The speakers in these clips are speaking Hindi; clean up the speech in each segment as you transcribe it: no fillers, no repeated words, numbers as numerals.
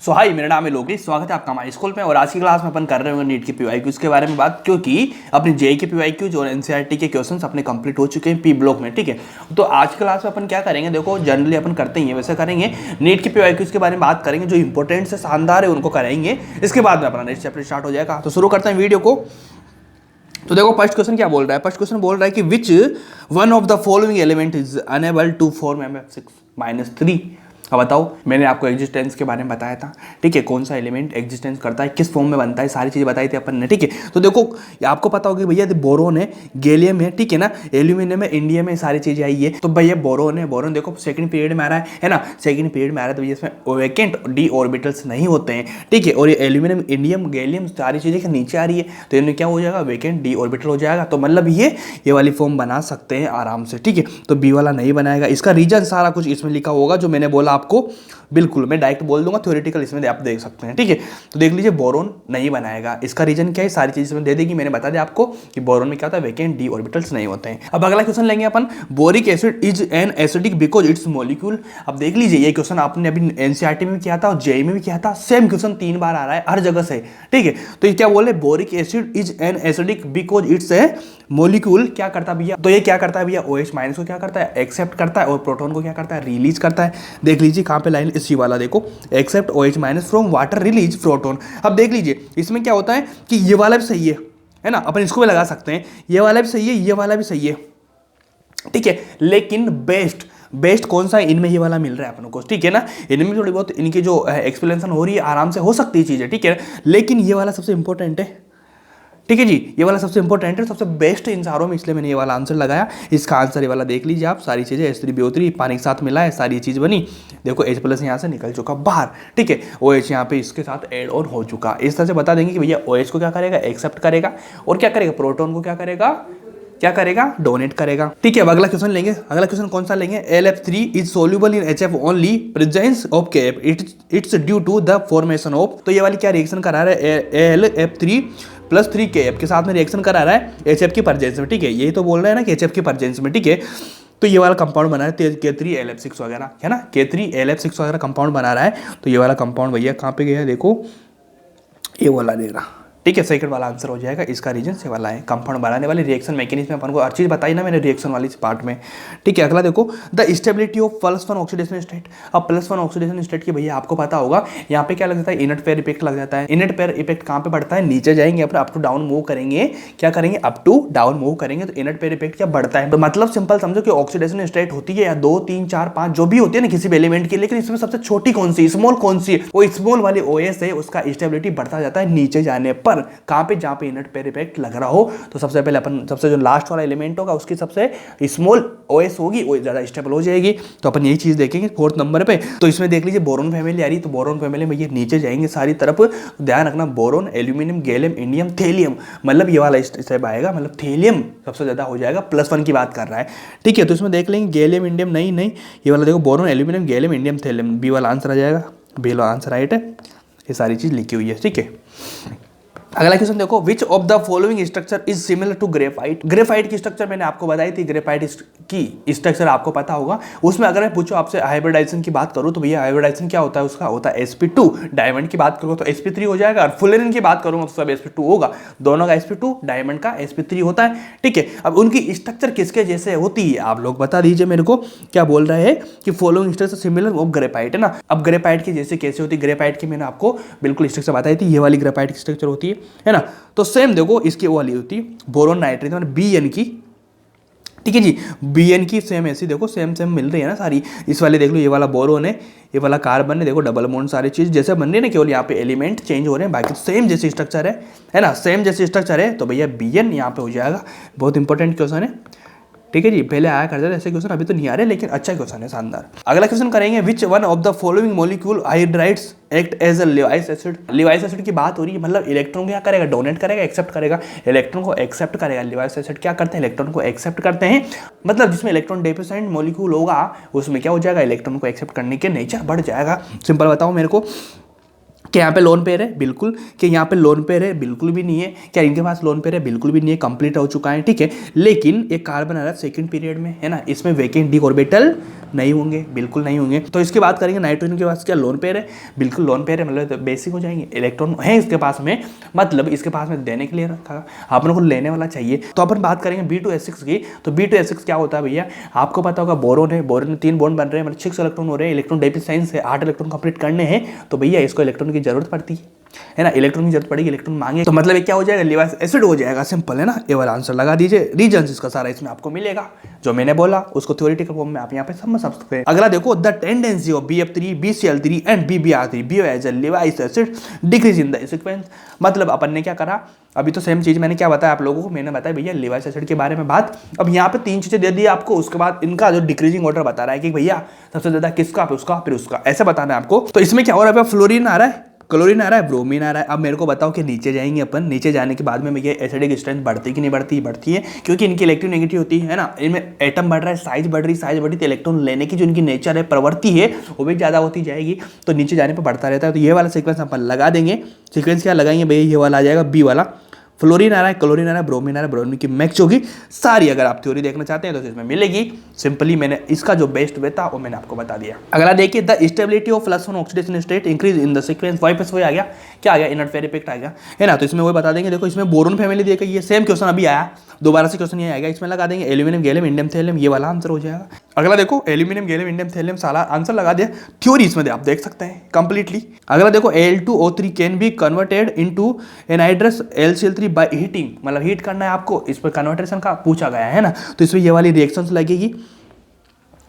सो हाय, मेरा नाम है लोकेश। स्वागत है आपका हमारे स्कूल में। और आज की क्लास में अपन कर रहे होंगे नीट के पीवाईक्यूज के बारे में बात, क्योंकि अपने जेईई के पीवाईक्यूज और एनसीईआरटी के क्वेश्चंस अपने कंप्लीट हो चुके हैं पी ब्लॉक में। ठीक है, तो आज की क्लास में अपन क्या करेंगे, देखो जनरली अपन करते ही हैं वैसे करेंगे। नीट के पीवाईक्यूज के बारे में बात करेंगे, जो इंपॉर्टेंट से शानदार है उनको कराएंगे। इसके बाद में अपना नेक्स्ट चैप्टर स्टार्ट हो जाएगा। तो शुरू करते हैं वीडियो को। तो देखो फर्स्ट क्वेश्चन क्या बोल रहा है। फर्स्ट क्वेश्चन बोल रहा है कि which one of the following element is unable to form MF6-3। अब बताओ, मैंने आपको एग्जिस्टेंस के बारे में बताया था। ठीक है, कौन सा एलिमेंट एग्जिस्टेंस करता है, किस फॉर्म में बनता है, सारी चीज़ें बताई थी अपन ने। ठीक है, तो देखो आपको पता होगा भैया बोरोन है, गैलियम है, ठीक है ना, एल्यूमिनियम है, इंडियम है, सारी चीज़ें आई है। तो भैया बोरोन है, बोरोन देखो सेकंड पीरियड में आ रहा है ना, सेकंड पीरियड में आ रहा है। तो भैया इसमें वैकेंट डी ऑर्बिटल्स नहीं होते हैं। ठीक है, और ये एल्यूमिनियम, इंडियम, गैलियम सारी चीज़ें नीचे आ रही है, तो इनमें क्या हो जाएगा, वैकेंट डी ऑर्बिटल हो जाएगा। तो मतलब ये वाली फॉर्म बना सकते हैं आराम से। ठीक है, तो बी वाला नहीं बनाएगा। इसका रीजन सारा कुछ इसमें लिखा होगा, जो मैंने बोला आपको। बिल्कुल मैं डायरेक्ट बोल दूंगा, थ्योरेटिकल इसमें आप देख सकते हैं। ठीक है, तो देख लीजिए बोरोन नहीं बनाएगा। इसका रीजन क्या है, सारी चीज़ इसमें दे देगी। मैंने बता दिया आपको कि बोरोन में क्या होता है, वैकेंट डी ऑर्बिटल्स नहीं होते हैं। अब अगला क्वेश्चन लेंगे अपन, boric acid is an acidic because it's molecule. अब देख लीजिए ये क्वेश्चन आपने अभी एनसीईआरटी में भी किया था और जेईई में भी किया था। सेम क्वेश्चन 3 बार आ रहा है हर जगह से। ठीक है, तो ये क्या बोले, boric acid is an acidic because it's a molecule. क्या करता है भैया, तो ये क्या करता है भैया, OH माइनस को क्या करता है, एक्सेप्ट करता है, और प्रोटॉन को क्या करता है, रिलीज करता है। देख लीजिए कहाँ पे लाइन, इसी वाला देखो, except OH minus from water release proton. अब देख लीजिए इसमें क्या होता है कि ये वाला भी सही है ना, अपन इसको भी लगा सकते हैं, ये वाला भी सही है, ये वाला भी सही है। ठीक है, लेकिन बेस्ट कौन सा है, इनमें ये वाला मिल रहा है अपन को। ठीक है ना, इनमें थोड़ी बहुत इनकी जो एक्सप्लेनेशन हो रही है आराम से हो सकती है चीजें। ठीक है, लेकिन ये वाला सबसे इंपॉर्टेंट है। ठीक है जी, ये वाला सबसे इंपॉर्टेंट है, सबसे बेस्ट इन सारों में, इसलिए मैंने ये वाला आंसर लगाया। इसका आंसर ये वाला देख लीजिए आप, सारी चीज़ें H3BO3 पानी के साथ मिला है, सारी चीज़ बनी। देखो H+ यहाँ से निकल चुका बाहर। ठीक है, OH यहाँ पे इसके साथ एड ऑन हो चुका। इस तरह से बता देंगे कि भैया OH को क्या करेगा, एक्सेप्ट करेगा, और क्या करेगा, प्रोटॉन को क्या करेगा, डोनेट करेगा। ठीक है, अब अगला क्वेश्चन लेंगे। अगला क्वेश्चन कौन सा लेंगे, LF3 is soluble in HF only presence of KF it's due to the formation of. तो ये वाली क्या रिएक्शन करा रहा है, LF3 + 3 KF के साथ में रिएक्शन करा रहा है HF की प्रेजेंस में। ठीक है, यही तो बोल रहे हैं ना कि HF की प्रेजेंस में। ठीक है, तो ये वाला कंपाउंड बना रहा है K3LF6 वगैरह, है ना, K3LF6 वगैरह कंपाउंड बना रहा है। तो ये वाला कंपाउंड भैया कहाँ पे गया है, देखो ये वाला दे रहा। ठीक है, सेकंड वाला आंसर हो जाएगा। इसका रीजन से वाला है, कंपाउंड बनाने वाली रिएक्शन मैकेनिज्म में अपन को हर चीज़ बताई ना मैंने रिएक्शन वाली पार्ट में। ठीक है, अगला देखो, the stability of +1 oxidation state. अब +1 ऑक्सीडेशन स्टेट की भैया आपको पता होगा, यहाँ पे क्या लग जाता है, इनट पेयर इफेक्ट लग जाता है। इनट पेयर इफेक्ट कहाँ पे बढ़ता है, नीचे जाएंगे अपने अप टू डाउन मूव करेंगे, क्या करेंगे, अप टू डाउन मूव करेंगे, तो इनट पेयर इफेक्ट क्या बढ़ता है। तो मतलब सिंपल समझो कि ऑक्सीडेशन स्टेट होती है या 2, 3, 4, 5 जो भी होती है ना किसी भी एलिमेंट की, लेकिन इसमें सबसे छोटी कौन सी, स्मॉल कौन सी है, वो स्मॉल वाली OS है, उसका स्टेबिलिटी बढ़ता जाता है नीचे जाने पर। कहाँ पे, पे इनट पेयर इफेक्ट लग रहा हो, तो सबसे पहले अपन सबसे जो लास्ट वाला एलिमेंट होगा उसकी सबसे स्मॉल OS होगी, वो ज्यादा स्टेबल हो जाएगी। तो अपन यही चीज देखेंगे 4th नंबर पे। तो इसमें देख लीजिए बोरोन फैमिली आ रही है, तो बोरोन फैमिली में ये नीचे जाएंगे सारी तरफ। तो ध्यान रखना, boron, aluminium, gallium, indium, thallium, मतलब ये वाला स्टेप आएगा, मतलब थेलियम सबसे ज्यादा हो जाएगा। +1 की बात कर रहा है। ठीक है, तो इसमें देख लेंगे गैलियम, इंडियम, नहीं ये वाला देखो, boron, aluminium, gallium, indium, thallium, B वाला आंसर आ जाएगा। बी वाला आंसर राइट है, ये सारी चीज लिखी हुई है। ठीक है, अगला क्वेश्चन देखो, which of the following structure is similar to graphite. Graphite की स्ट्रक्चर मैंने आपको बताई थी, ग्रेफाइट की स्ट्रक्चर आपको पता होगा। उसमें अगर मैं पूछूं आपसे हाइब्रिडाइजेशन की बात करूं, तो भैया हाइब्रिडाइजेशन क्या होता है, उसका होता है sp2। डायमंड की बात करूं तो sp3 हो जाएगा, और फुलेरिन की बात करूंगा तो सब sp2 होगा। दोनों का sp2, डायमंड का sp3 होता है। ठीक है, अब उनकी स्ट्रक्चर किसके जैसे होती है, आप लोग बता दीजिए मेरे को। क्या बोल रहे हैं कि following structure similar of graphite, है ना। अब ग्रेफाइट की जैसे कैसे होती है, ग्रेफाइट की मैंने आपको बिल्कुल स्ट्रक्चर बताई थी, ये वाली ग्रेफाइट की स्ट्रक्चर होती है ना। तो सेम देखो इसकी वो वाली होती है, बोरोन नाइट्रेट मतलब BN की। ठीक है जी, BN की सेम ऐसी देखो, सेम मिल रही है ना सारी। इस वाले देख लो, ये वाला बोरोन है, ये वाला कार्बन है, देखो डबल बॉन्ड, सारी चीज जैसे बन रही है ना, केवल यहाँ पे एलिमेंट चेंज हो रहे हैं, बाकी सेम जैसी स्ट्रक्चर है ना, सेम जैसी स्ट्रक्चर है। तो भैया BN यहाँ पे हो जाएगा। बहुत इंपॉर्टेंट क्वेश्चन है। ठीक है जी, पहले आया करते थे ऐसे क्वेश्चन, अभी तो नहीं आ रहे, लेकिन अच्छा क्वेश्चन है, शानदार। अगला क्वेश्चन करेंगे, which one of the following molecule hydrides act as a Lewis acid. Lewis acid की बात हो रही है, मतलब इलेक्ट्रॉन क्या करेगा, डोनेट करेगा, एक्सेप्ट करेगा, इलेक्ट्रॉन को एक्सेप्ट करेगा। लेवाइस एसिड क्या करते हैं, इलेक्ट्रॉन को एक्सेप्ट करते हैं, मतलब जिसमें इलेक्ट्रॉन डेफिशिएंट मॉलिक्यूल होगा उसमें क्या हो जाएगा, इलेक्ट्रॉन को एक्सेप्ट करने के नेचर बढ़ जाएगा। सिंपल बताओ मेरे को, क्या यहाँ पे लोन पेयर है? बिल्कुल। क्या यहाँ पे लोन पेयर है? बिल्कुल भी नहीं है। क्या इनके पास लोन पेयर है? बिल्कुल भी नहीं है, कंप्लीट हो चुका है, ठीक है। लेकिन एक कार्बन आ रहा है सेकंड पीरियड में, है ना, इसमें वैकेंट डी ऑर्बिटल नहीं होंगे, बिल्कुल नहीं होंगे। तो इसकी बात करेंगे नाइट्रोजन के पास क्या लोन पेयर है? बिल्कुल लोन पेयर है, मतलब तो बेसिक हो जाएंगे, इलेक्ट्रॉन है इसके पास में, मतलब इसके पास में देने के लिए रखा, अपन को लेने वाला चाहिए। तो अपन बात करेंगे B2S6 की। तो B2S6 क्या होता है भैया? आपको पता होगा बोरोन है, बोरोन में 3 बॉन्ड बन रहे हैं, मतलब 6 इलेक्ट्रॉन हो रहे हैं, इलेक्ट्रॉन डेफिशिएंसी है, 8 इलेक्ट्रॉन कंप्लीट करने हैं, तो भैया इसको इलेक्ट्रॉन की जरूरत पड़ती है ना, इलेक्ट्रॉन की जरूरत पड़ेगी, इलेक्ट्रॉन मांगे, तो मतलब क्या हो जाएगा? लिवास एसिड हो जाएगा, सिंपल है ना। ये वाला आंसर लगा दीजिए। रीजन इसका सारा इसमें आपको मिलेगा, जो मैंने बोला उसको थ्योरेटिकल फॉर्म में आप यहाँ पे समझ सकते हैं। अगला देखो, the tendency of BF3, BCl3 and BBr3 बायोएजल Lewis acid decrease in the sequence. मतलब अपन ने क्या करा, अभी तो सेम चीज मैंने क्या बताया आप लोगों को, मैंने बताया भैया लिवाइस एसिड के बारे में बात। अब यहाँ पे 3 चीजें दे दी आपको, उसके बाद इनका जो डिक्रीजिंग ऑर्डर बता रहा है कि भैया सबसे ज्यादा किसका, फिर उसका, फिर उसका, ऐसे बताना है आपको। तो इसमें क्या हो रहा है? फ्लोरीन आ रहा है, क्लोरीन आ रहा है, ब्रोमीन आ रहा है। अब मेरे को बताओ कि नीचे जाएंगे अपन, नीचे जाने के बाद में ये एसिडिक स्ट्रेंथ बढ़ती कि नहीं बढ़ती? बढ़ती है, क्योंकि इनकी इलेक्ट्रोनेगेटिव होती है ना, इनमें एटम बढ़ रहा है, साइज बढ़ रही, साइज बढ़ी तो इलेक्ट्रॉन लेने की जो इनकी नेचर है, प्रवृत्ति है, वो भी ज़्यादा होती जाएगी, तो नीचे जाने पर बढ़ता रहता है। तो ये वाला सीक्वेंस अपन लगा देंगे। सीक्वेंस क्या लगाएंगे भैया? ये वाला आ जाएगा बी वाला। फ्लोरीन आ रहा है, क्लोरीन आ रहा है, ब्रोमीन आ रहा है, ब्रोमीन की मैक्स होगी सारी। अगर आप थ्योरी देखना चाहते हैं तो इसमें मिलेगी। सिंपली मैंने इसका जो बेस्ट वे था वो मैंने आपको बता दिया। अगला देखिए, the stability of +1 oxidation state increase in the sequence Y+Y आ गया, क्या आ गया? इनर्ट फेयर इफेक्ट आ गया, है ना। तो इसमें वही बता देंगे। देखो इसमें बोरोन फैमिली देखा, ये सेम क्वेश्चन अभी आया, दोबारा से क्वेश्चन ये आएगा, इसमें लगा देंगे एल्यूमिनियम गैलियम इंडियम थैलियम, ये वाला आंसर हो जाएगा। अगला देखो, एल्यूमिनियम गैलियम इंडियम थैलियम सारा आंसर लगा दिया, थ्योरी इसमें आप देख सकते हैं कंप्लीटली। अगला देखो, Al2O3 can be converted into anhydrous LCl3 by heating, मतलब हीट करना है आपको, इस पर कन्वर्टेशन का पूछा गया है ना। तो इसमें ये वाली रिएक्शंस लगेगी,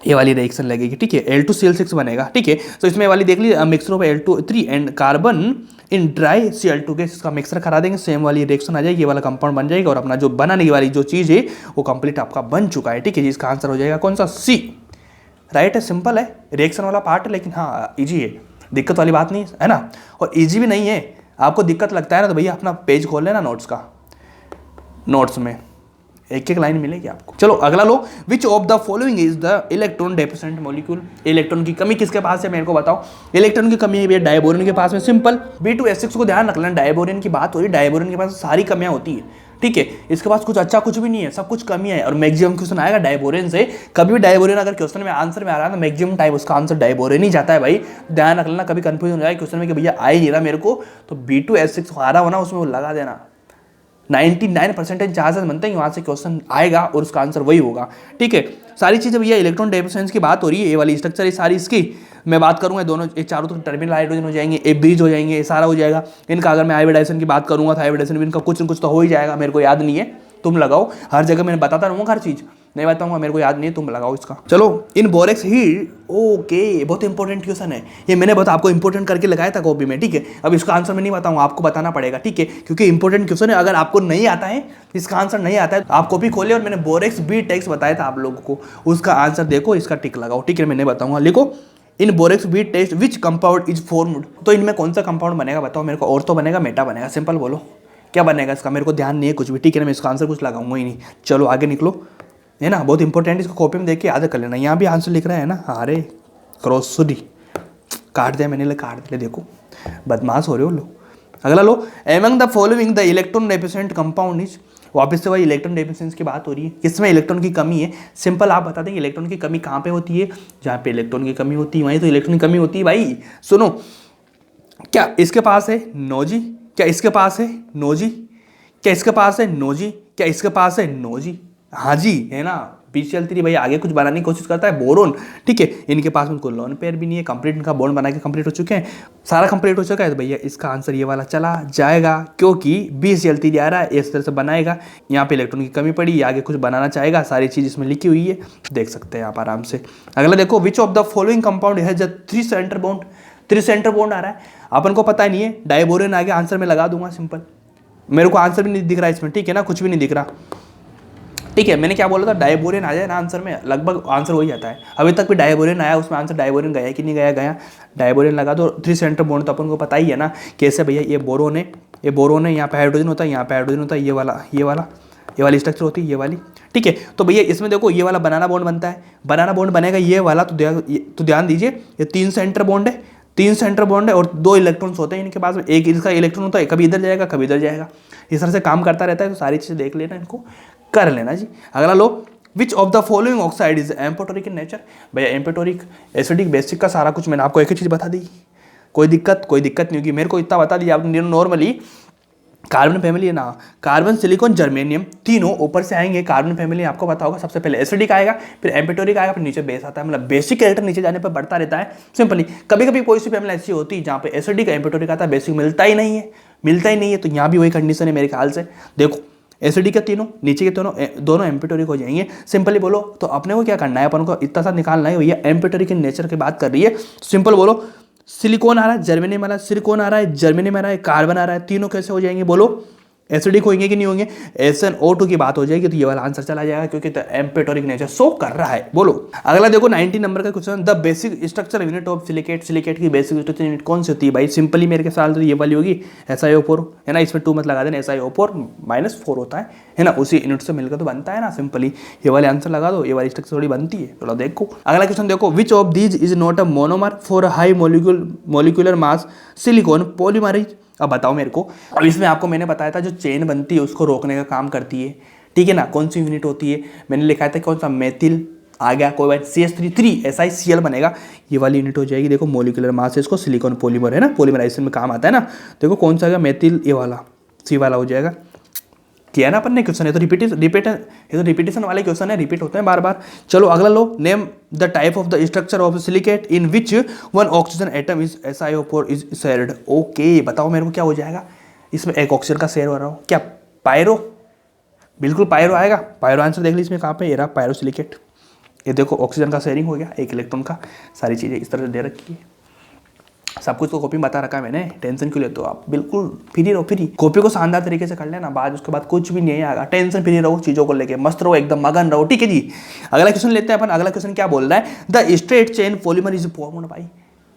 ये वाली रिएक्शन लगेगी, ठीक है, Al2Cl6 बनेगा, ठीक है। तो इसमें वाली देख लीजिए, mixture of Al2O3 and carbon in dry Cl2 gas, इसका मिक्सर करा देंगे, सेम वाली रिएक्शन आ जाएगी, ये वाला कंपाउंड बन जाएगा, और अपना जो बनाने वाली जो चीज़ है वो कंप्लीट आपका बन चुका है, ठीक है। जिसका आंसर हो जाएगा कौन सा? C, राइट है, सिंपल है, रिएक्शन वाला पार्ट है, लेकिन हाँ ईजी है, दिक्कत वाली बात नहीं है ना। और ईजी भी नहीं है, आपको दिक्कत लगता है ना, तो भैया अपना पेज खोल लेना नोट्स का, नोट्स में एक एक लाइन मिलेगी आपको। चलो अगला लो, which of the following is the electron deficient molecule? Electron की कमी किसके पास है मेरे को बताओ? इलेक्ट्रॉन की कमी है भैया डायबोरिन के पास में, सिंपल। B2S6 को ध्यान रख लेना, डायबोरिन की बात हो रही है, डायबोरिन के पास सारी कमियां होती है, ठीक है। इसके पास कुछ अच्छा कुछ भी नहीं है, सब कुछ कमियां है, और मैक्सिमम क्वेश्चन आएगा डायबोरिन से। कभी भी डायबोरिन अगर क्वेश्चन में आंसर में आ रहा है तो मैक्सिमम टाइम उसका आंसर डायबोरिन ही जाता है भाई, ध्यान रख लेना। कभी कंफ्यूजन हो जाए क्वेश्चन में कि भैया आ ही नहीं रहा मेरे को, तो B2S6 आ रहा हो ना, उसमें वो लगा देना, 99% चांसेस बनते हैं वहां से क्वेश्चन आएगा और उसका आंसर वही होगा, ठीक है। सारी चीजें भैया इलेक्ट्रॉन डेफिशिएंसी की बात हो रही है, ये वाली स्ट्रक्चर है सारी इसकी मैं बात करूंगा, दोनों ये चारों तो टर्मिनल हाइड्रोजन हो जाएंगे, ए ब्रिज हो जाएंगे, ये सारा हो जाएगा। इनका अगर मैं हाइब्रिडाइजेशन की बात करूंगा तो हाइब्रिडाइजेशन भी इनका कुछ न कुछ तो हो ही जाएगा, मेरे को याद नहीं है, तुम लगाओ, हर जगह मैंने बताता रहूंगा, हर चीज नहीं बताऊंगा, मेरे को याद नहीं है, तुम लगाओ इसका। चलो, इन बोरेक्स हीट, ओके, बहुत इंपॉर्टेंट क्वेश्चन है ये, मैंने बहुत आपको इंपॉर्टेंट करके लगाया था कॉपी में, ठीक है। अब इसका आंसर मैं नहीं बताऊंगा, आपको बताना पड़ेगा, ठीक है, क्योंकि इंपॉर्टेंट क्वेश्चन है। अगर आपको नहीं आता है, इसका आंसर नहीं आता है, आप कॉपी खोले और मैंने बोरेक्स बी टेक्स बताया था आप लोगों को, उसका आंसर देखो, इसका टिक लगाओ, ठीक है, मैं नहीं बताऊंगा, लिखो in borax bead test which compound is formed. तो इनमें कौन सा कंपाउंड बनेगा बताओ मेरे को, और तो बनेगा मेटा बनेगा, सिंपल बोलो क्या बनेगा इसका, मेरे को ध्यान नहीं है कुछ भी, ठीक है ना, मैं इसका आंसर कुछ लगाऊंगा ही नहीं। चलो आगे निकलो, है ना, बहुत इंपॉर्टेंट, इसको कॉपी में देख के याद कर लेना। यहाँ भी आंसर लिख रहा है ना, अरे क्रॉसरी काट दिया मैंने, काट दिया, देखो बदमाश हो रहे हो लो। अगला लो, among the following the electron deficient compound is, वापस से वही इलेक्ट्रॉन डेफिशिएंसी की बात हो रही है, किसमें इलेक्ट्रॉन की कमी है। सिंपल आप बता देंगे इलेक्ट्रॉन की कमी कहाँ पे होती है, जहाँ पे इलेक्ट्रॉन की कमी होती है वहीं तो इलेक्ट्रॉन की कमी होती है भाई। सुनो, क्या इसके पास है नोजी, क्या इसके पास है नोजी, क्या इसके पास है नोजी, क्या इसके पास है नोजी, हाँ जी है ना। BCl3 भाई आगे कुछ बनाने की कोशिश करता है, बोरोन, ठीक है, इनके पास में कोई लोन पेयर भी नहीं है, कंप्लीट इनका बॉन्ड बना के कंप्लीट हो चुके हैं, सारा कंप्लीट हो चुका है, तो भैया इसका आंसर ये वाला चला जाएगा, क्योंकि BCl3 आ रहा है, इस तरह से बनाएगा, यहाँ पे इलेक्ट्रॉन की कमी पड़ी, ये आगे कुछ बनाना चाहेगा, सारी चीज इसमें लिखी हुई है, देख सकते हैं आप आराम से। अगला देखो, which of the following compound has 3 centre bond, 3 centre bond आ रहा है, अपन को पता नहीं है, डायबोरिन आगे आंसर में लगा दूंगा, सिंपल, मेरे को आंसर भी नहीं दिख रहा इसमें, ठीक है ना, कुछ भी नहीं दिख रहा, ठीक है। मैंने क्या बोला था, डायबोरिन आ जाए ना आंसर में, लगभग आंसर हो ही जाता है, अभी तक भी डायबोरिन आया, उसमें आंसर डायबोरिन गया कि नहीं गया, गया, डायबोरिन लगा दो। 3 सेंटर बॉन्ड तो अपन को पता ही है ना कैसे भैया, ये बोरोन है, ये बोरोन है, यहाँ पे हाइड्रोजन होता है, यहाँ पे हाइड्रोजन होता है, ये वाली स्ट्रक्चर होती है, ये वाली, ठीक है। तो भैया इसमें देखो ये वाला बनाना बॉन्ड बनता है, बनाना बॉन्ड बनेगा ये वाला, तो ध्यान दीजिए, ये 3 सेंटर बॉन्ड है, 3 सेंटर बॉन्ड है और 2 इलेक्ट्रॉन्स होते हैं इनके पास में, एक इसका इलेक्ट्रॉन होता है, कभी इधर जाएगा कभी इधर जाएगा, इस तरह से काम करता रहता है। तो सारी चीज़ें देख लेना, इनको कर लेना जी। अगला लो, which of the following oxide is amphoteric in nature. भैया एम्फोटोरिक, एसिडिक, बेसिक का सारा कुछ मैंने आपको एक ही चीज़ बता दी, कोई दिक्कत नहीं होगी। मेरे को इतना बता दिया आपने, नॉर्मली कार्बन फैमिली है ना, कार्बन, सिलिकॉन, जर्मेनियम, तीनों ऊपर से आएंगे। कार्बन फैमिली आपको पता होगा, सबसे पहले एसिडिक आएगा, फिर एम्फोटोरिक आएगा, फिर नीचे बेस आता है। मतलब बेसिक कैरेक्टर नीचे जाने पर बढ़ता रहता है सिंपली। कभी कभी कोई सी फैमिली ऐसी होती है जहाँ पे एसिडिक एम्फोटोरिक आता है, बेसिक मिलता ही नहीं है। तो यहाँ भी वही कंडीशन है मेरे ख्याल से। देखो एसिडिक के तीनों, नीचे के दोनों एम्फोटोरिक हो जाएंगे। सिंपली बोलो तो अपने को क्या करना है, अपन को इतना सा निकालना है। भैया एम्फोटोरिक इन नेचर की बात कर रही है, तो सिंपल बोलो, सिलिकॉन आ रहा है, जर्मेनियम आ रहा है, सिलिकॉन आ रहा है, जर्मेनियम आ रहा है, कार्बन आ रहा है, तीनों कैसे हो जाएंगे बोलो, एसिडिक होंगे कि नहीं होंगे। SnO2 की बात हो जाएगी तो ये वाला आंसर चला जाएगा, क्योंकि एम्फोटोरिक नेचर शो कर रहा है। बोलो अगला देखो 19 नंबर का question, the basic structure unit of silicate. Silicate की बेसिक स्ट्रक्चर यूनिट कौन सी होती है भाई? सिंपली मेरे ख्याल से ये वाली होगी, SiO4 है ना, इसमें 2 मत लगा देना, SiO4 -4 होता है ना, उसी यूनिट से मिलकर तो बनता है ना। सिंपली ये वाले आंसर लगा दो, ये वाली स्ट्रक्चर थोड़ी बनती है। चलो देखो अगला क्वेश्चन देखो, which of these is not a monomer for high molecular mass silicon polymerise. अब बताओ मेरे को, अब इसमें आपको मैंने बताया था जो चेन बनती है उसको रोकने का काम करती है, ठीक है ना। कौन सी यूनिट होती है, मैंने लिखा था कौन सा, मेथिल आ गया, कोई बात, CH3 SiCl बनेगा, ये वाली यूनिट हो जाएगी। देखो मोलिकुलर मास है, इसको सिलिकॉन पॉलीमर है ना, पॉलीमराइजेशन में काम आता है ना। देखो कौन सा आ गया, मेथिल, ये वाला C वाला हो जाएगा। किया ना अपन ने क्वेश्चन, है तो रिपीटेशन वाले क्वेश्चन है, रिपीट होते हैं बार बार। चलो अगला लो, name the type of the structure of silicate in which one oxygen atom is SiO4 is shared. Okay बताओ मेरे को क्या हो जाएगा, इसमें एक ऑक्सीजन का शेयर हो रहा हो क्या, पायरो, बिल्कुल पायरो आएगा। पायरो आंसर देख लीजिए इसमें कहाँ पे, ये रहा पायरो सिलिकेट। ये देखो ऑक्सीजन का शेयरिंग हो गया, एक इलेक्ट्रॉन का, सारी चीज़ें इस तरह से दे रखी है। सब कुछ तो कॉपी में बता रखा है मैंने, टेंशन क्यों लेते हो आप, बिल्कुल फ्री रहो, फ्री कॉपी को शानदार तरीके से कर लेना, बाद उसके बाद कुछ भी नहीं आएगा। टेंशन फ्री रहो, चीज़ों को लेके मस्त रहो, एकदम मगन रहो, ठीक है जी। अगला क्वेश्चन लेते हैं अपन। अगला क्वेश्चन क्या बोल रहा है, the straight chain polymer is formed by.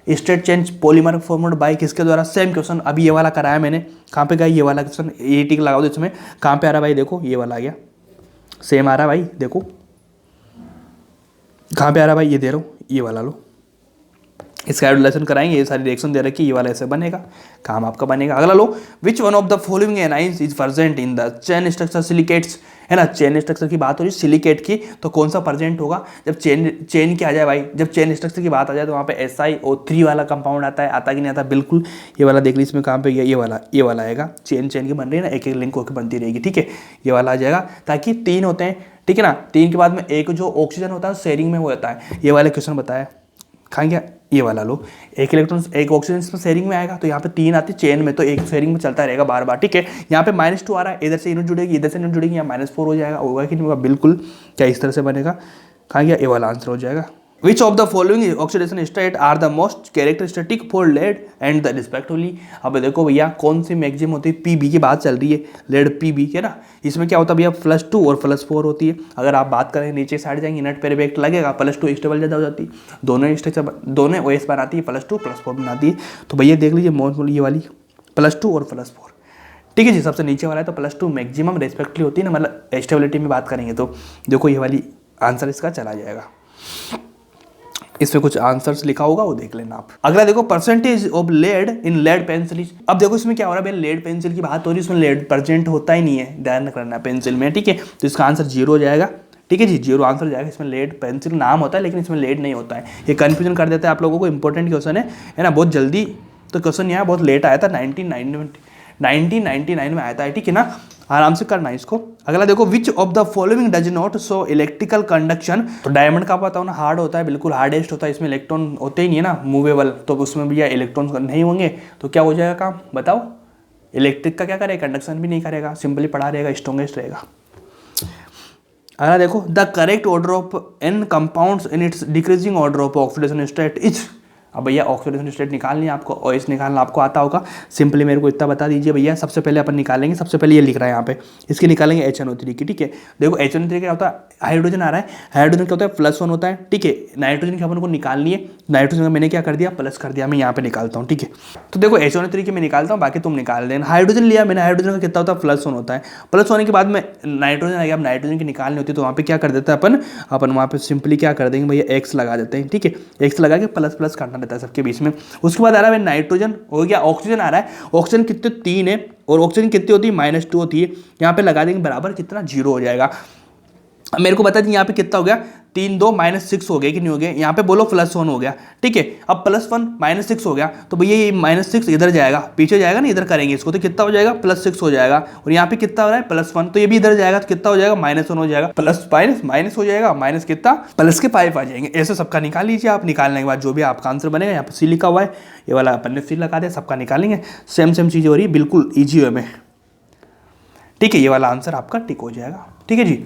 Straight chain polymer formed by किसके द्वारा? सेम क्वेश्चन अभी ये वाला कराया मैंने, कहाँ पे गया ये वाला क्वेश्चन, ये टिक लगाओ इसमें, कहाँ पे आ रहा भाई, देखो ये वाला आ गया, सेम आ रहा भाई, देखो कहाँ पे आ रहा भाई, ये दे रहा हूँ, ये वाला लो, इसका एडुलेशन कराएंगे, ये सारी रिएक्शन दे रखी है, ये वाला ऐसे बनेगा, काम आपका बनेगा। अगला लो, which one of the following anions is present in the chain structure silicates, है ना। चेन स्ट्रक्चर की बात हो रही है सिलिकेट की, तो कौन सा प्रेजेंट होगा जब चेन की आ जाए भाई, जब चेन स्ट्रक्चर की बात आ जाए तो वहाँ पे SiO3 वाला कंपाउंड आता है, आता कि नहीं आता, बिल्कुल। ये वाला देख लीजिए इसमें कहाँ पे गया, ये वाला आएगा, चेन की बन रही है ना, एक एक लिंक होकर बनती रहेगी, ठीक है। ये वाला आ जाएगा, ताकि 3 होते हैं, ठीक है ना। 3 के बाद में एक जो ऑक्सीजन होता है शेयरिंग में हो जाता है, ये वाला क्वेश्चन बताया, कहाँ गया, ये वाला लो, एक इलेक्ट्रॉन एक ऑक्सीजन इसमें शेयरिंग में आएगा, तो यहाँ पे 3 आती है चेन में, तो एक शेयरिंग में चलता रहेगा बार बार, ठीक है। यहाँ पे -2 आ रहा है, इधर से यूनिट जुड़ेगी, इधर से यूनिट जुड़ेगी, यहाँ -4 हो जाएगा, होगा कि नहीं होगा, बिल्कुल। क्या इस तरह से बनेगा, कहाँ गया, ये वाला आंसर हो जाएगा। Which of the following oxidation state are the most characteristic for lead and the respectively. अब देखो भैया कौन सी मैक्सिमम होती है, PB की बात चल रही है, लेड PB है ना। इसमें क्या होता है भैया, +2 और +4 होती है। अगर आप बात करें नीचे साइड जाएंगे, नेट पर इफेक्ट लगेगा, +2 स्टेबल ज़्यादा हो जाती है, दोनों OS बनाती है, +2 +4 बनाती है। तो भैया देख लीजिए मोस्ट ये वाली +2 और +4, ठीक है जी। सबसे नीचे वाला है तो +2 मैक्सिमम रेस्पेक्टली होती है ना, मतलब स्टेबिलिटी में बात करेंगे तो देखो ये वाली आंसर इसका चला जाएगा। इसमें कुछ आंसर्स लिखा होगा, वो देख लेना आप। अगला देखो, percentage of lead in lead pencil. अब देखो इसमें क्या हो रहा है, लेड पेंसिल की बात हो रही है, इसमें लेड प्रेजेंट होता ही नहीं है, ध्यान रखना पेंसिल में, ठीक है। तो इसका आंसर 0 हो जाएगा, ठीक है जी, 0 आंसर जाएगा। इसमें लेड पेंसिल नाम होता है लेकिन इसमें लेड नहीं होता है, ये कन्फ्यूजन कर देता है आप लोगों को। इंपॉर्टेंट क्वेश्चन है ना, बहुत जल्दी तो क्वेश्चन यहाँ बहुत लेट आया था, 1999 में आया था, ठीक है ना, आराम से करना इसको। अगला देखो, which of the following does not show electrical conduction. तो डायमंड का पता हो ना, हार्ड होता है, बिल्कुल हार्डेस्ट होता है, इसमें इलेक्ट्रॉन होते ही नहीं है ना, मूवेबल, तो उसमें भी इलेक्ट्रॉन नहीं होंगे, तो क्या हो जाएगा काम बताओ। इलेक्ट्रिक का क्या करेगा, कंडक्शन भी नहीं करेगा, सिंपली पड़ा रहेगा, स्ट्रॉन्गेस्ट रहेगा। अगला देखो, the correct order of n compounds in its decreasing order of oxidation state is. अब भैया ऑक्सीडेशन स्टेट निकालनी है आपको, OS निकालना आपको आता होगा, सिंपली मेरे को इतना बता दीजिए भैया। सबसे पहले अपन निकालेंगे, सबसे पहले ये लिख रहा है यहाँ पे, इसके निकालेंगे HNO3 की, ठीक है। देखो HNO3 क्या होता है, हाइड्रोजन आ रहा है, हाइड्रोजन क्या होता है, +1 होता है, ठीक है। नाइट्रोजन की अपन को निकालनी है, नाइट्रोजन का मैंने क्या कर दिया, प्लस कर दिया, मैं यहाँ पे निकालता हूँ, ठीक है। तो देखो HNO3 की मैं निकालता हूँ, बाकी तुम निकाल देना। हाइड्रोजन लिया मैंने, हाइड्रोजन का कितना होता है, +1 होता है, प्लस होने के बाद में नाइट्रोजन आ गया। अब नाइट्रोजन की निकालनी होती है तो वहाँ पे क्या कर देता है अपन वहाँ पे सिंपली क्या कर देंगे भैया, X लगा देते हैं, ठीक है। X लगा के प्लस करना रहता है सबके बीच में। उसके बाद आ रहा है नाइट्रोजन, हो गया। ऑक्सीजन आ रहा है, ऑक्सीजन कितने 3 है और ऑक्सीजन कितनी होती है -2 होती है। यहाँ पे लगा देंगे बराबर कितना 0 हो जाएगा। अब मेरे को बता दी यहाँ पे कितना हो गया 3 2 -6 हो गया कि नहीं हो गया, यहाँ पे बोलो +1 हो गया, ठीक है। अब +1 -6 हो गया तो भैया ये -6 इधर जाएगा, पीछे जाएगा ना, इधर करेंगे इसको तो कितना हो जाएगा +6 हो जाएगा। और यहाँ पे कितना हो रहा है +1 तो ये भी इधर जाएगा तो कितना हो जाएगा -1 हो जाएगा, प्लस माइनस माइनस हो जाएगा, माइनस कितना प्लस के 5 आ जाएंगे। ऐसे सबका निकाल लीजिए आप। निकालने के बाद जो भी आपका आंसर बनेगा, यहाँ पे C लिखा हुआ है, ये वाला अपन ने C लगा दिया, सबका निकालेंगे। सेम चीज़ हो रही है बिल्कुल ईजी वे में, ठीक है। ये वाला आंसर आपका टिक हो जाएगा, ठीक है जी।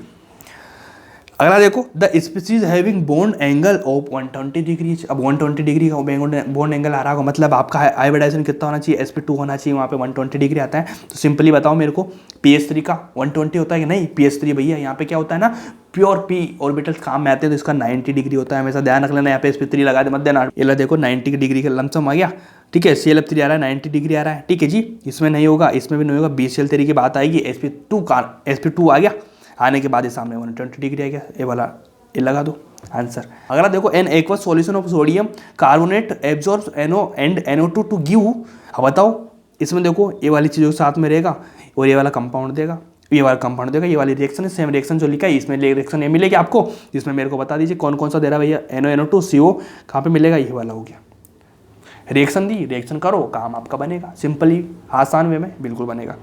अगला देखो, the species having bond angle of 120 degree. अब 120 डिग्री का बॉन्ड एंगल आ रहा होगा, मतलब आपका हाइब्रिडाइजेशन कितना होना चाहिए, sp2 होना चाहिए, वहाँ पे 120 डिग्री आता है। तो सिंपली बताओ मेरे को, pH3 का 120 होता है कि नहीं, pH3 भैया यहाँ पे क्या होता है ना, प्योर p ऑर्बिटल काम में आते हैं तो इसका 90 डिग्री होता है, हमेशा ध्यान रख लेना। यहाँ पे sp3 लगा दे मत देना, ये देखो 90 डिग्री का लमसम आ गया, ठीक है। ClF3 आ रहा है 90 डिग्री आ रहा है, ठीक है जी। इसमें नहीं होगा, इसमें भी नहीं होगा, BCl3 की बात आएगी, sp2 आ गया, आने के बाद ये सामने 120 डिग्री आ गया, ये वाला ये लगा दो आंसर। अगला देखो, an aqueous solution of sodium carbonate absorbs NO and NO2 to give. अब बताओ इसमें देखो ये वाली चीज़ों के साथ में रहेगा और ये वाला कंपाउंड देगा, ये वाला कंपाउंड देगा, ये वाली रिएक्शन है, सेम रिएक्शन जो लिखा है इसमें रिएक्शन ये मिलेगी आपको, जिसमें मेरे को बता दीजिए कौन कौन सा दे रहा है भैया, NO CO कहाँ पे मिलेगा, ये वाला हो गया। रिएक्शन दी, रिएक्शन करो, काम आपका बनेगा, सिंपली आसान वे में बिल्कुल बनेगा।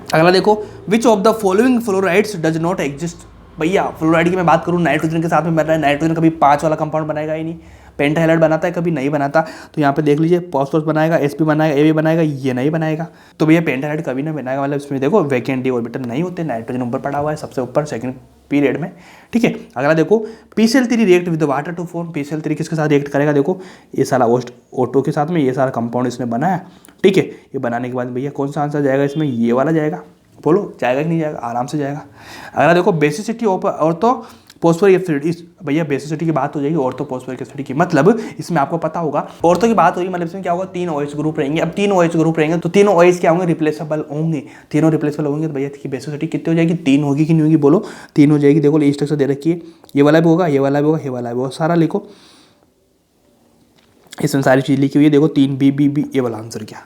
अगला देखो, which of the following fluorides does not exist. भैया फ्लोराइड की मैं बात करूँ, नाइट्रोजन के साथ में बन रहा है, नाइट्रोजन कभी 5 वाला कंपाउंड बनाएगा ही नहीं, पेंटाहाइलाइड बनाता है कभी नहीं बनाता। तो यहाँ पे देख लीजिए, फॉस्फोरस बनाएगा, sp बनाएगा, ab बनाएगा, ये नहीं बनाएगा। तो भैया पेंटाहाइलाइड कभी नहीं बनाएगा, मतलब इसमें देखो वैकेंट d ऑर्बिटल नहीं होते, नाइट्रोजन ऊपर पड़ा हुआ है सबसे ऊपर सेकंड पीरियड में, ठीक है। अगला देखो, PCl3 react with water to form. PCl3 किसके साथ रिएक्ट करेगा, देखो ये सारा O2 के साथ में, ये सारा कंपाउंड इसने बनाया, ठीक है। ये बनाने के बाद भैया कौन सा आंसर जाएगा इसमें, ये वाला जाएगा, बोलो जाएगा कि नहीं जाएगा, आराम से जाएगा। अगला देखो, बेसिसिटी और तो फोस्फोरिक एसिड, भैया बेसिसिटी की बात हो जाएगी ऑर्थो फोस्फोरिक एसिड की, मतलब इसमें आपको पता होगा ऑर्थो की बात होगी, मतलब इसमें क्या होगा 3 OH ग्रुप रहेंगे। अब 3 OH ग्रुप रहेंगे तो तीनों OH क्या होंगे, रिप्लेसेबल होंगे, तीनों रिप्लेसेबल होंगे। तो भैया की बेसिसिटी कितनी हो जाएगी, 3 होगी कि नहीं होगी, बोलो 3 हो जाएगी। देखो स्ट्रक्चर दे रखी है, ये वाला भी होगा, ये वाला भी होगा, ये वाला भी होगा, सारा लिखो, इसमें सारी चीज़ लिखी हुई है। देखो 3 B, ये वाला आंसर क्या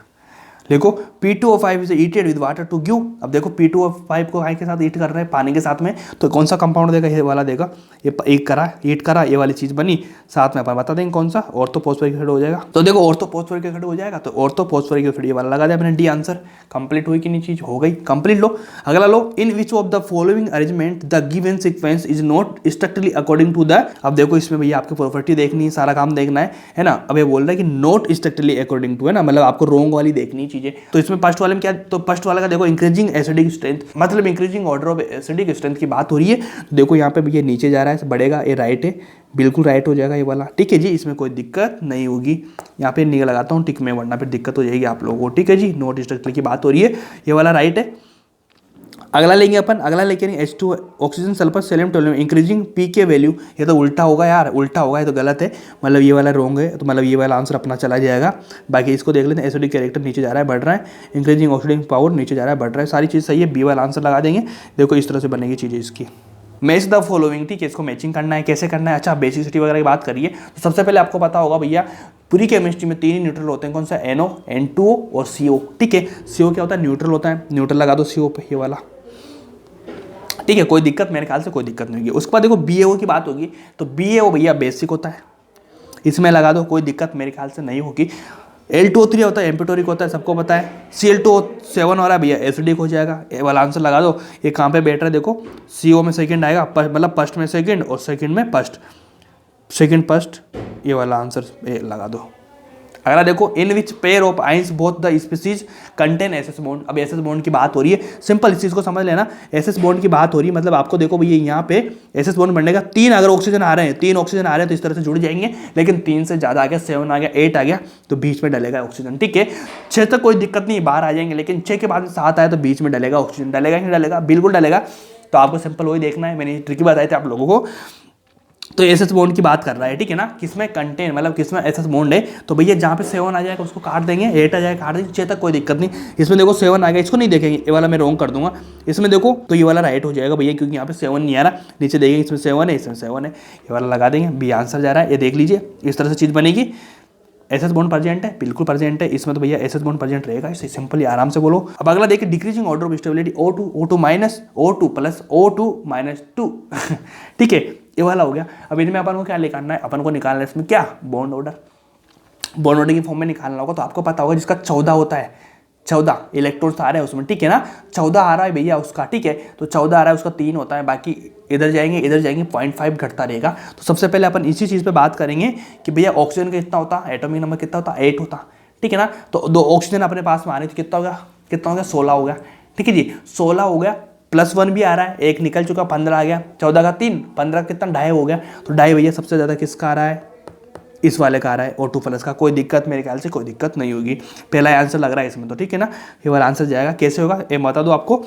देखो, P2O5 is heated with water to give. अब देखो P2O5 को काय के साथ हीट कर रहे हैं, पानी के साथ में, तो कौन सा कंपाउंड देगा, ये वाला देगा। ये एक करा हीट करा, ये वाली चीज़ बनी, साथ में अपन बता देंगे कौन सा, ऑर्थो फोस्फोरिक एसिड हो जाएगा। तो देखो ऑर्थो फोस्फोरिक एसिड हो जाएगा, तो ऑर्थो फोस्फोरिक एसिड ये वाला लगा दिया मैंने, डी आंसर कंप्लीट हुई कि नहीं, चीज़ हो गई कंप्लीट। लो अगला लो, in which of the following arrangement the given sequence is not strictly according to the. अब देखो इसमें भैया आपकी प्रॉपर्टी देखनी है, सारा काम देखना है ना। अब ये बोल रहा है कि नॉट स्ट्रिक्टली अकॉर्डिंग टू, है ना, मतलब आपको रोंग वाली देखनी चीजें। तो इसमें फर्स्ट वाले में क्या, तो फर्स्ट वाला का देखो इंक्रीजिंग एसिडिक स्ट्रेंथ, मतलब increasing order of acidic strength की बात हो रही है। तो देखो यहाँ पे भैया नीचे जा रहा है, बढ़ेगा, ये राइट है, बिल्कुल राइट हो जाएगा ये वाला, ठीक है जी। इसमें कोई दिक्कत नहीं होगी, यहाँ पे निकल लगाता हूँ टिक में, वरना फिर दिक्कत हो जाएगी आप लोगों को, ठीक है जी। नोट स्ट्रक्चर की बात हो रही है, ये वाला राइट है। अगला लेंगे अपन, अगला लेके H2 oxygen sulphur selenium tellurium increasing p K value. ये तो उल्टा होगा यार, उल्टा होगा, ये तो गलत है, मतलब ये वाला रॉन्ग है, तो मतलब ये वाला आंसर अपना चला जाएगा। बाकी इसको देख लेते हैं, एसिडिक कैरेक्टर नीचे जा रहा है, बढ़ रहा है, इंक्रीजिंग ऑक्सीडेटिंग पावर नीचे जा रहा है, बढ़ रहा है, सारी चीज़ सही है, बी वाला आंसर लगा देंगे। देखो इस तरह से बनेगी चीज़ें इसकी। मैच द फॉलोइंग, ठीक है, इसको मैचिंग करना है, कैसे करना है। अच्छा बेसिसिटी वगैरह की बात करिए तो सबसे पहले आपको पता होगा भैया पूरी केमिस्ट्री में 3 ही न्यूट्रल होते हैं, कौन सा, NO N2O और CO, ठीक है। CO क्या होता है, न्यूट्रल होता है, न्यूट्रल लगा दो CO पे, ये वाला, ठीक है, कोई दिक्कत मेरे ख्याल से कोई दिक्कत नहीं होगी। उसके बाद देखो BaO की बात होगी, तो BaO भैया बेसिक होता है, इसमें लगा दो, कोई दिक्कत मेरे ख्याल से नहीं होगी। L2O3 होता है, एम्पिटोरिक होता है, सबको पता है। Cl2O7 हो रहा है भैया, एसिडिक हो जाएगा, ये वाला आंसर लगा दो। ये कहाँ पे बैठ रहा है, देखो CO में सेकंड आएगा, मतलब फर्स्ट में सेकंड और सेकंड में फर्स्ट, सेकंड फर्स्ट, ये वाला आंसर लगा दो। अगला देखो, in which pair of ions both the species contain S S bond. अब एसएस बॉन्ड की बात हो रही है, सिंपल इस चीज को समझ लेना, एसएस बॉन्ड की बात हो रही है, मतलब आपको देखो भैया यहाँ पे एसएस बॉन्ड बनने का 3 अगर ऑक्सीजन आ रहे हैं, 3 ऑक्सीजन आ रहे हैं तो इस तरह से जुड़ जाएंगे, लेकिन 3 से ज्यादा आ गया, 7 आ गया, 8 आ गया तो बीच में डलेगा ऑक्सीजन, ठीक है। 6 तक कोई दिक्कत नहीं, बाहर आ जाएंगे, लेकिन 6 के बाद 7 आया तो बीच में डलेगा ऑक्सीजन, डलेगा नहीं डलेगा, बिल्कुल डलेगा। तो आपको सिंपल वही देखना है, मैंने ट्रिक बताई थी आप लोगों को। तो एस एस बॉन्ड की बात कर रहा है, ठीक है ना, किसमें कंटेन मतलब किसमें एस एस बॉन्ड है, तो भैया जहाँ पे 7 आ जाएगा उसको काट देंगे, 8 आ जाएगा काट देंगे, 6 तक कोई दिक्कत नहीं। इसमें देखो 7 आ गया, इसको नहीं देखेंगे, ये वाला मैं रॉन्ग कर दूंगा। इसमें देखो तो ये वाला राइट हो जाएगा भैया, क्योंकि यहाँ पे 7 नहीं आ रहा, नीचे देखेंगे इसमें 7 है, इसमें 7 है, ये वाला लगा देंगे, बी आंसर जा रहा है। ये देख लीजिए इस तरह से चीज़ बनेगी। एस एस बॉन्ड प्रेजेंट है, बिल्कुल प्रेजेंट है इसमें, तो भैया एस एस बॉन्ड प्रेजेंट रहेगा, इसे सिंपली आराम से बोलो। अब अगला देखिए decreasing order of stability O2 minus O2 plus O2 minus 2 ठीक है, ये वाला हो गया। अब इनमें अपन को क्या निकालना है, अपन को निकालना है इसमें क्या, बॉन्ड ऑर्डर की फॉर्म में निकालना होगा। तो आपको पता होगा जिसका 14 होता है, 14 इलेक्ट्रॉन्स आ रहे हैं उसमें, ठीक है ना, 14 आ रहा है भैया उसका, ठीक है, तो 14 आ रहा है उसका 3 होता है, बाकी इधर जाएंगे 0.5 घटता रहेगा। तो सबसे पहले अपन इसी चीज़ पे बात करेंगे कि भैया ऑक्सीजन का कितना होता है, एटॉमिक नंबर कितना होता है, 8 होता, ठीक है ना। तो 2 ऑक्सीजन अपने पास में आ रही थी, कितना हो गया 16 हो गया, ठीक है जी, 16 हो गया, +1 भी आ रहा है, एक निकल चुका, 15 आ गया, 14 का 3, 15 कितना 2.5 हो गया। तो 2.5 भैया सबसे ज़्यादा किसका आ रहा है, इस वाले का आ रहा है O2 प्लस का। कोई दिक्कत मेरे ख्याल से कोई दिक्कत नहीं होगी, पहला आंसर लग रहा है इसमें, तो ठीक है ना, ये वाला आंसर जाएगा। कैसे होगा ये बता दो आपको।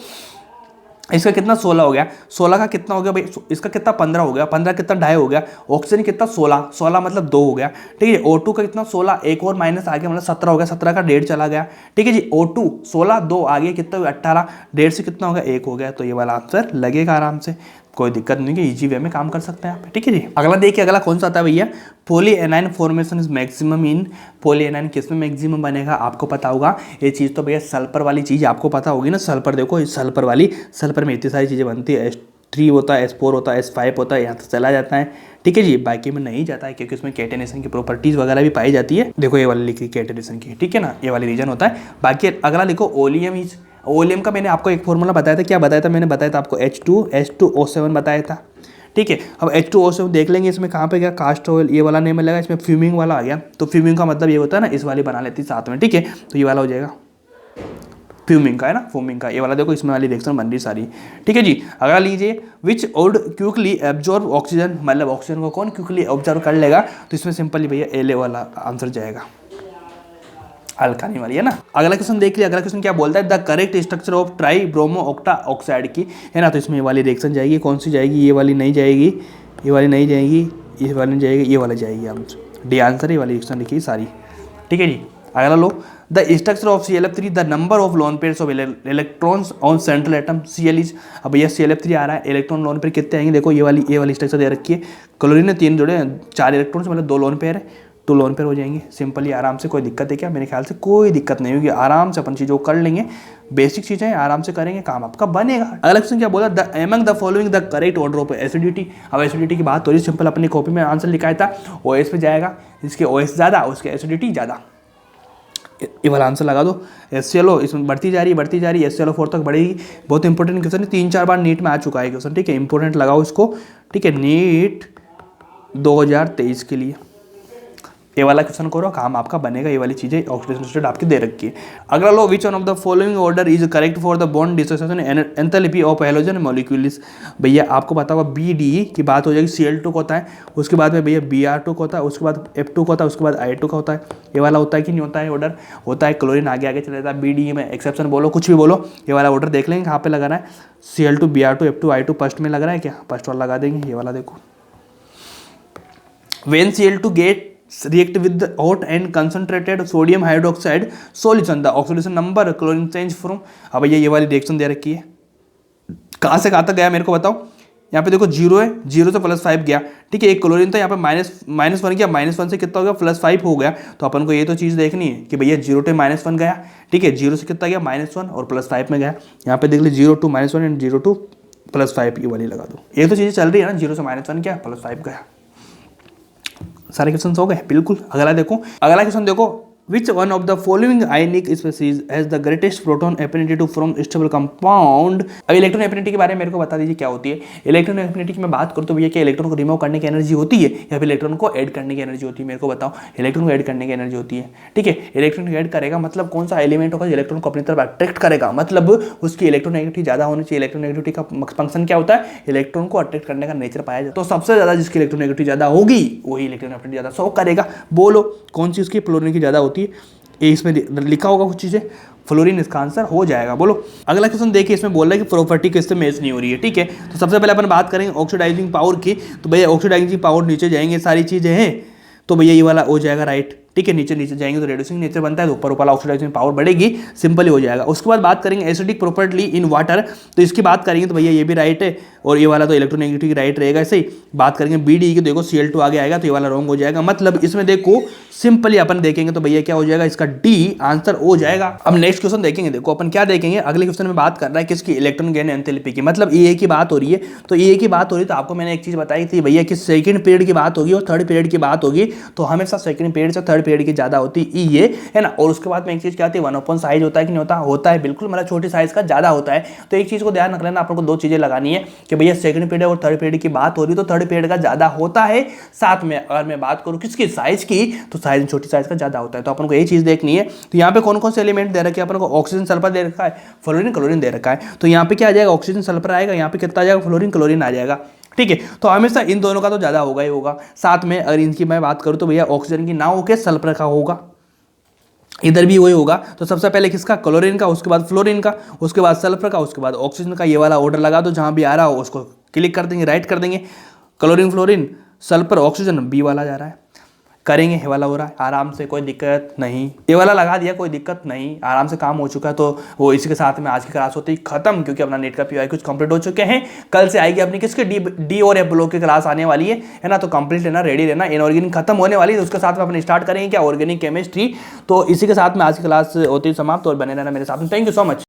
इसका कितना 16 हो गया, 16 का कितना हो गया भाई, इसका कितना 15 हो गया, 15 कितना 2.5 हो गया, ऑक्सीजन कितना 16 मतलब 2 हो गया, ठीक है। O2 का कितना 16, एक और माइनस आ गया मतलब 17 हो गया, 17 का 1.5 चला गया, ठीक है जी। O2 16 2 आ गया, कितना 18, 1.5 से कितना हो गया 1 हो गया। तो ये वाला आंसर लगेगा आराम से, कोई दिक्कत नहीं है, इजी वे में काम कर सकते हैं आप, ठीक है जी। अगला देखिए, अगला कौन सा आता है भैया, poly A9 formation is maximum in, poly A9 किस में मैक्सिमम बनेगा आपको पता होगा। ये चीज़ तो भैया सल्फर वाली चीज़ आपको पता होगी ना, सल्फर देखो सल्फर वाली, सल्फर में इतनी सारी चीज़ें बनती है, H3 होता है, S4 होता है, S5 होता है, यहाँ से चला जाता है, ठीक है जी। बाकी में नहीं जाता है क्योंकि उसमें कैटेनेशन की प्रॉपर्टीज वगैरह भी पाई जाती है, देखो ये वाली लिखी कैटेनेशन की, ठीक है ना, ये वाली रीजन होता है। बाकी अगला देखो ओलियम इज, ओलियम का मैंने आपको एक फॉर्मूला बताया था, क्या बताया था मैंने, बताया था आपको H2SO7 बताया था, ठीक है। अब H2O7 देख लेंगे, इसमें कहाँ पे गया, कास्ट ऑयल, ये वाला नहीं मिलेगा, इसमें फ्यूमिंग वाला आ गया। तो फ्यूमिंग का मतलब ये होता है ना, इस वाली बना लेती साथ में, ठीक है, तो ये वाला हो जाएगा फ्यूमिंग का, है ना, फोमिंग का, ये वाला देखो इसमें वाली रिएक्शन बन रही सारी, ठीक है जी। अगला लीजिए, which would quickly absorb oxygen, मतलब ऑक्सीजन को कौन क्विकली ऑब्जर्व कर लेगा, तो इसमें सिंपली भैया एल वाला आंसर जाएगा, अल्कानी वाली, है ना। अगला क्वेश्चन देख लिया, अगला क्वेश्चन क्या बोलता है, the correct structure of try bromo octa oxide की, है ना। तो इसमें ये वाली रिएक्शन जाएगी, कौन सी जाएगी, ये वाली नहीं जाएगी, ये वाली नहीं जाएगी, ये वाली नहीं जाएगी, ये वाली जाएगी, आंसर डी आंसर, ये वाली रिएक्शन लिखी सारी, ठीक है जी। अगला लो, the structure of ClF3, the number of lone pairs of electrons on central atom Cl is. अब भैया ClF3 आ रहा है, इलेक्ट्रॉन लोन पेयर कितने आएंगे, देखो ये वाली स्ट्रक्चर दे रखी है, क्लोरीन ने 3 जोड़े 4 इलेक्ट्रॉन्स मतलब 2 लोन पेयर है, 2 लोन पेयर हो जाएंगे सिंपली आराम से। कोई दिक्कत है क्या, मेरे ख्याल से कोई दिक्कत नहीं होगी, आराम से अपन चीज़ों को कर लेंगे, बेसिक चीज़ें आराम से करेंगे, काम आपका बनेगा। अगला क्वेश्चन क्या बोला, the among the following the correct order of acidity. अब एसिडिटी की बात हो रही, सिंपल अपनी कॉपी में आंसर लिखाया था, OS पे जाएगा, इसके OS ज़्यादा उसके एसिडिटी ज़्यादा, ये वाला आंसर लगा दो। HClO इसमें बढ़ती जा रही है, HClO 4 तक बढ़ेगी। बहुत इंपॉर्टेंट क्वेश्चन है, 3-4 बार नीट में आ चुका है क्वेश्चन, ठीक है, इंपॉर्टेंट लगाओ इसको, ठीक है, नीट 2023 के लिए ये वाला क्वेश्चन करो, काम आपका बनेगा, ये वाली चीजें ऑक्सीडेशन स्टेट आपकी दे रखी है। अगला लो, which one of the following order is correct for the bond dissociation enthalpy of halogen molecules. भैया आपको पता होगा BDE की बात हो जाएगी, Cl2 का होता है, उसके बाद में भैया Br2 का होता है, उसके बाद F2 का होता है, उसके बाद I2 का होता है। ये वाला होता है कि नहीं होता है ऑर्डर, होता है, क्लोरीन आगे आगे चला जाता है, BDE में एक्सेप्शन बोलो कुछ भी बोलो, ये वाला ऑर्डर देख लेंगे कहाँ पे लगा रहा है, Cl2 Br2 F2 I2 first में लग रहा है क्या, फर्स्ट वाला लगा देंगे, ये वाला देखो। When Cl2 get react with the hot and concentrated sodium hydroxide solution, the oxidation number chlorine change from। अब ये वाली रिएक्शन दे रखी है, कहाँ से कहाँ तक गया मेरे को बताओ। यहाँ पे देखो 0 है, 0 से +5 गया, ठीक है, एक क्लोरीन था, यहाँ पे -1 गया, -1 से कितना हो गया, +5 हो गया। तो अपन को ये तो चीज़ देखनी है कि भैया 0 to -1 गया, ठीक है, 0 से कितना गया -1 और +5 में गया। यहाँ पे देख ली 0 to -1 एंड 0 to +5, ये वाली लगा दो। ये तो चीज़ें चल रही है ना, 0 से -1 गया, +5 गया, सारे क्वेश्चन हो गए बिल्कुल। अगला क्वेश्चन देखो, which one of the following ionic species has the greatest proton affinity to from stable compound. अब इलेक्ट्रॉन एफिनिटी के बारे में मेरे को बता दीजिए क्या होती है। इलेक्ट्रॉन एफिनिटी की मैं बात करूँ तो भैया क्या इलेक्ट्रॉन को रिमूव करने की एनर्जी होती है या फिर इलेक्ट्रॉन को ऐड करने की एनर्जी होती है, मेरे को बताओ। इलेक्ट्रॉन को ऐड करने की एनर्जी होती है, ठीक है। इलेक्ट्रॉन को ऐड करेगा मतलब कौन सा एलिमेंट होगा इलेक्ट्रॉन को अपनी तरफ अट्रैक्ट करेगा, मतलब उसकी इलेक्ट्रोनेगेटिविटी ज़्यादा होनी चाहिए। इलेक्ट्रोनेगेटिविटी का फंक्शन क्या होता है, इलेक्ट्रॉन को अट्रैक्ट करने का नेचर पाया जाता है। तो सबसे ज़्यादा जिसकी इलेक्ट्रोनेगेटिविटी ज़्यादा होगी वही इलेक्ट्रॉन एफिनिटी ज़्यादा शो करेगा। बोलो कौन सी उसकी फ्लोरीन की ज़्यादा होती है, ये इसमें लिखा होगा कुछ चीज़ें। फ्लोरीन इसका आंसर हो जाएगा। बोलो अगला क्वेश्चन देखिए, इसमें बोल रहा है कि प्रॉपर्टी किससे मैच नहीं हो रही है। ठीक है, तो सबसे पहले अपन बात करेंगे ऑक्सीडाइजिंग पावर की। तो भैया ऑक्सीडाइजिंग पावर नीचे जाएंगे, सारी चीजें हैं, तो भैया ये वाला हो जाएगा राइट। ठीक है, नीचे नीचे जाएंगे तो रेड्यूसिंग नेचर बनता है, तो ऊपर ऊपर ऑक्सीडाइजिंग पावर बढ़ेगी, सिंपली हो जाएगा। उसके बाद बात करेंगे एसिडिक प्रॉपर्टी इन वाटर, तो इसकी बात करेंगे तो भैया ये भी राइट है, और ये वाला तो इलेक्ट्रोनेगेटिव राइट रहेगा। ऐसे ही बात करेंगे BD की, देखो Cl2 आगे आएगा तो ये वाला रॉन्ग हो जाएगा। मतलब इसमें देखो सिंपली अपन देखेंगे तो भैया क्या हो जाएगा, इसका D आंसर हो जाएगा। अब नेक्स्ट क्वेश्चन देखेंगे, देखो अपन क्या देखेंगे, अगले क्वेश्चन में बात कर रहा है किसकी, इलेक्ट्रॉन गेन एंथैल्पी की। मतलब EA की बात हो रही है, तो EA की बात हो रही है तो आपको मैंने एक चीज बताई थी भैया कि सेकंड पीरियड की बात होगी और थर्ड पीरियड की बात होगी, तो हमेशा सेकंड पीरियड से थर्ड पीरियड की ज्यादा होती EA है ना। और उसके बाद में एक चीज क्या आती है, 1/, साइज होता है कि नहीं होता, होता है बिल्कुल, मतलब छोटी साइज का ज्यादा होता है। तो एक चीज को ध्यान रख लेना, आपको दो चीजें लगानी है कि भैया सेकंड पीरियड और थर्ड पीरियड की बात हो रही है तो थर्ड पीरियड का ज्यादा होता है। साथ में अगर मैं बात करूं किसकी, साइज की, तो साइज छोटी साइज का ज्यादा होता है। तो अपन को ये चीज देखनी है। तो यहाँ पे कौन कौन से एलिमेंट दे रखे हैं अपन को, ऑक्सीजन सल्फर दे रखा है, फ्लोरीन क्लोरीन दे रखा है। तो यहाँ पे क्या आ जाएगा, ऑक्सीजन सल्फर आएगा, यहाँ पे कितना आ जाएगा, फ्लोरीन क्लोरीन आ जाएगा। ठीक है, तो हमेशा इन दोनों का तो ज्यादा होगा ही होगा। साथ में अगर इनकी मैं बात करूं तो भैया ऑक्सीजन की ना होकर सल्फर का होगा, इधर भी वही होगा। तो सबसे पहले किसका, क्लोरीन का, उसके बाद फ्लोरीन का, उसके बाद सल्फर का, उसके बाद ऑक्सीजन का। ये वाला ऑर्डर लगा दो, जहां भी आ रहा हो उसको क्लिक कर देंगे, राइट कर देंगे। Chlorine fluorine sulphur oxygen, B वाला जा रहा है, करेंगे, ये वाला हो रहा है आराम से, कोई दिक्कत नहीं। ये वाला लगा दिया, कोई दिक्कत नहीं, आराम से काम हो चुका है। तो वो इसी के साथ में आज की क्लास होती है खत्म, क्योंकि अपना नेट का PY कुछ कंप्लीट हो चुके हैं। कल से आएगी अपनी किसके, डी और F ब्लॉक की क्लास आने वाली है ना। तो कंप्लीट लेना, रेडी रहना। इनऑर्गेनिक खत्म होने वाली है, तो उसके साथ में अपन स्टार्ट करेंगे क्या, ऑर्गेनिक केमिस्ट्री। तो इसी के साथ में आज की क्लास होती है समाप्त, और बने रहना मेरे साथ में। Thank you so much.